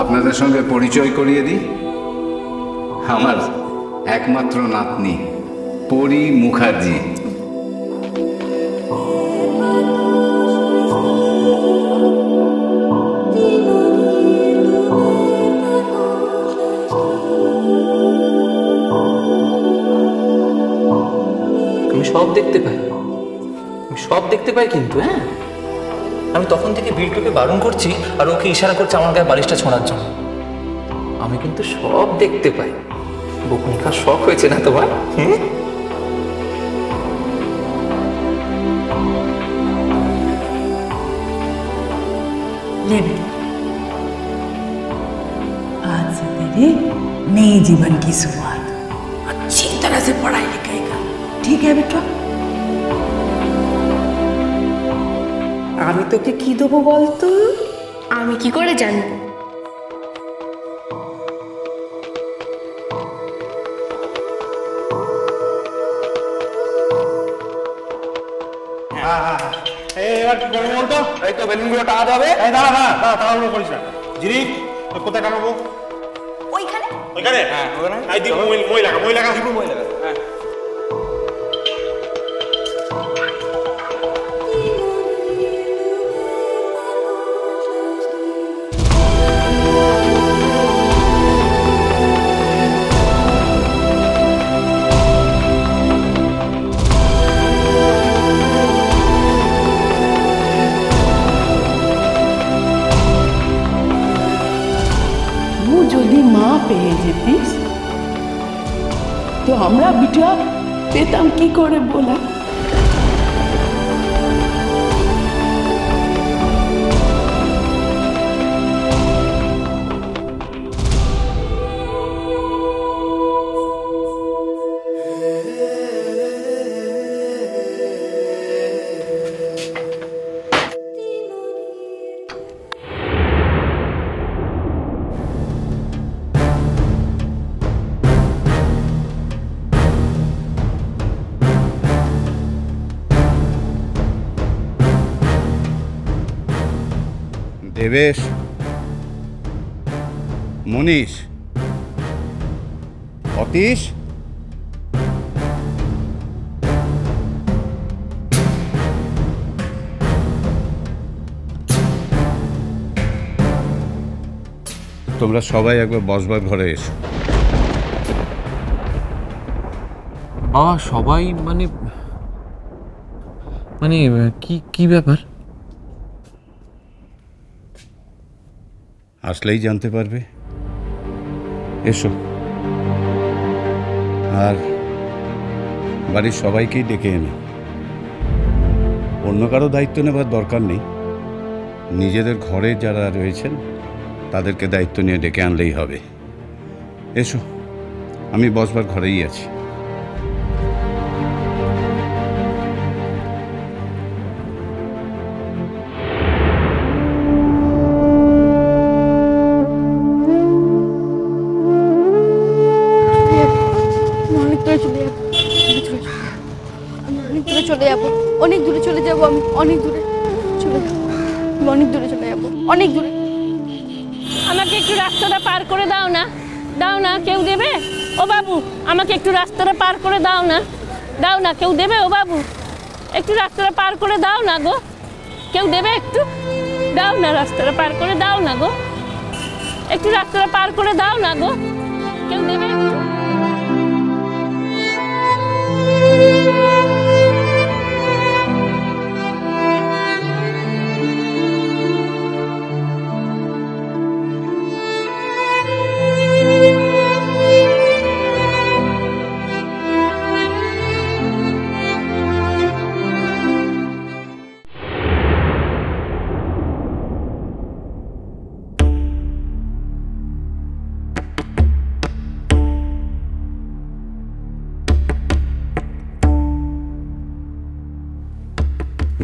আপনাদের সঙ্গে পরিচয় করিয়ে দিই, আমার একমাত্র নাতনি পরি মুখার্জি। আমি সব দেখতে পাই, সব দেখতে পাই, কিন্তু হ্যাঁ আমি তখন থেকে বিল্টুকে বারণ করছি আর ওকে ইশারা করছে আমার গায়ে বালিশটা ছোঁড়ার জন্য। আমি কিন্তু সব দেখতে পাই। বকুনি খাওয়ার শখ হয়েছে না তোমার? ले बेटा, आज से तेरे नए जीवन की शुरुआत। अच्छी तरह से पढ़ाई लिखाई कर, ठीक है बेटा? আমি তোকে কি দেবো বলতো? আমি কি করে জানবো? এবার কি করবো বলতো? এই তো বেলুনগুলো টাকা হবে। এই দাঁড়া দাঁড়া দাঁড়া, তাড়াহুড়ো করিস না। জিরি কোথায় টাকাবো? ওইখানে ওইখানে? হ্যাঁ ওখানে। এই দিব মই লাগা দিব মই লাগা। হ্যাঁ যদি মা পেয়ে যেতিস তো আমরা বিটা পেতাম কি করে বলা? দেবেশ, মনীষ, অতীশ, তোমরা সবাই একবার বসবার ঘরে এসো। বাবা সবাই মানে মানে কি কি ব্যাপার? আসলেই জানতে পারবে। এসো। আর বাড়ির সবাইকেই ডেকে এনে, অন্য কারো দায়িত্ব নেবার দরকার নেই। নিজেদের ঘরে যারা রয়েছেন তাদেরকে দায়িত্ব নিয়ে ডেকে আনলেই হবে। এসো, আমি বসবার ঘরেই আছি। চলে যাবো, অনেক দূরে চলে যাবো, আমি অনেক দূরে চলে যাবো, অনেক দূরে চলে যাবো, অনেক দূরে। আমাকে একটু রাস্তাটা পার করে দাও না, দাও না, কেউ দেবে? ও বাবু, আমাকে একটু রাস্তাটা পার করে দাও না, দাও না, কেউ দেবে? ও বাবু, একটু রাস্তাটা পার করে দাও না গো, কেউ দেবে? একটু দাও না, রাস্তাটা পার করে দাও না গো, একটু রাস্তাটা পার করে দাও না গো, কেউ দেবে?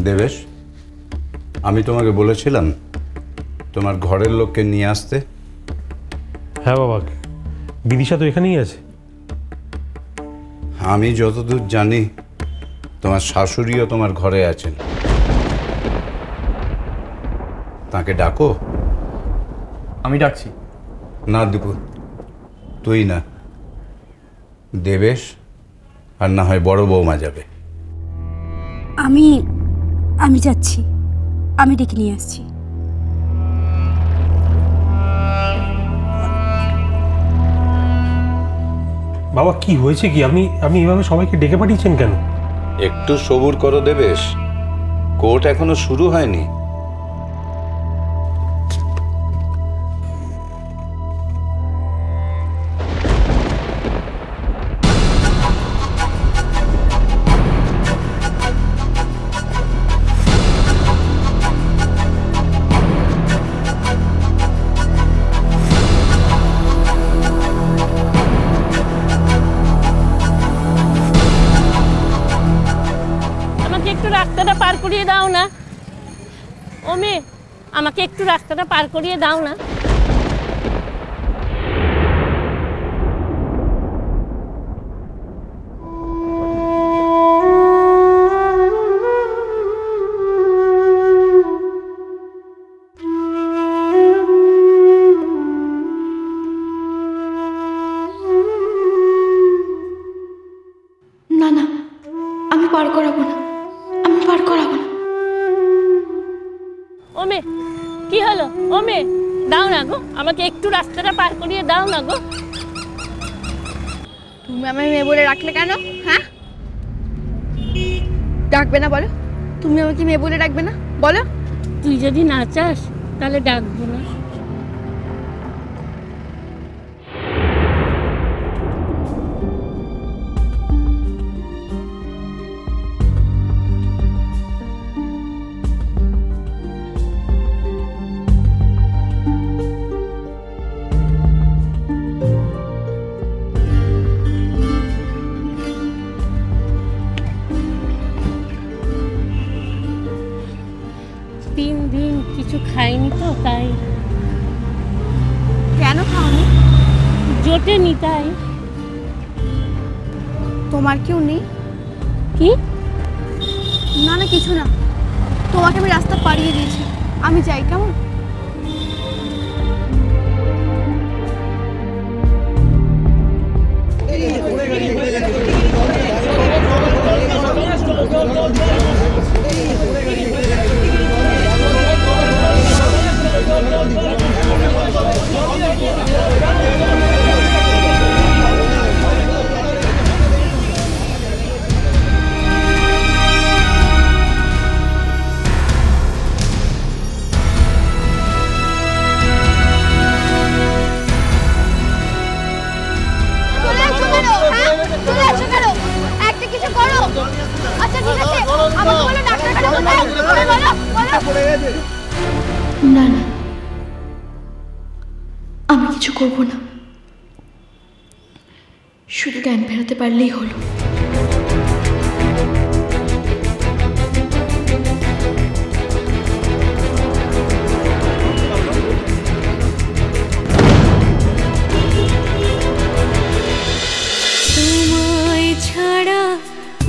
দেবেশ, আমি তোমাকে বলেছিলাম তোমার ঘরের লোককে নিয়ে আসতে। হ্যাঁ বাবা, বিদিশা তো এখানেই আছে। আমি যতদূর জানি তোমার শাশুড়িও তোমার ঘরে আছেন। তাকে ডাকো। আমি ডাকছি। না দীপু, তুই না, দেবেশ আর না হয় বড় বৌমা যাবে। আমি যাচ্ছি, আমি ডেকে নিয়ে আসছি। বাবা কি হয়েছে কি? আপনি এভাবে সবাইকে ডেকে পাঠিয়েছেন কেন? একটু সবুর করো দেবেশ, কোর্ট এখনো শুরু হয়নি। রাস্তাটা পার করিয়ে দাও না। ও মেয়ে, আমাকে একটু রাস্তাটা পার করিয়ে দাও না। না না, আমি পার করাবো না, আমি পার করাবো না। ও মেয়ে, কি হলো? ও মেয়ে, দাও না গো, আমাকে একটু রাস্তাটা পার করিয়ে দাও না গো। তুমি আমায় মেয়ে বলে রাখলে কেন? হ্যাঁ, ডাকবে না বলো? তুমি আমাকে মেয়ে বলে ডাকবে না বলো? তুই যদি না চাস তাহলে ডাকবো না। দিন কিছু খাইনি তো, তাই। কেন খাওনি? জোটেনি তাই। তোমার কেউ নেই? কি? না না, কিছু না। তোমাকে আমি রাস্তা পাড়িয়ে দিয়েছি, আমি যাই, কেমন? না না, আমি কিছু করবো না, শুধু জ্ঞান ফেরাতে পারলেই হলো। তোমায় ছাড়া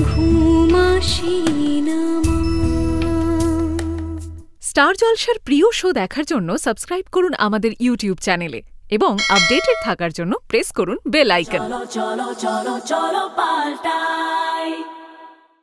ঘুম আসে না। স্টার জলসার প্রিয় শো দেখার জন্য সাবস্ক্রাইব করুন আমাদের ইউটিউব চ্যানেলে এবং আপডেটেড থাকার জন্য প্রেস করুন বেল আইকন। চলো চলো চলো চলো পাল্টাই।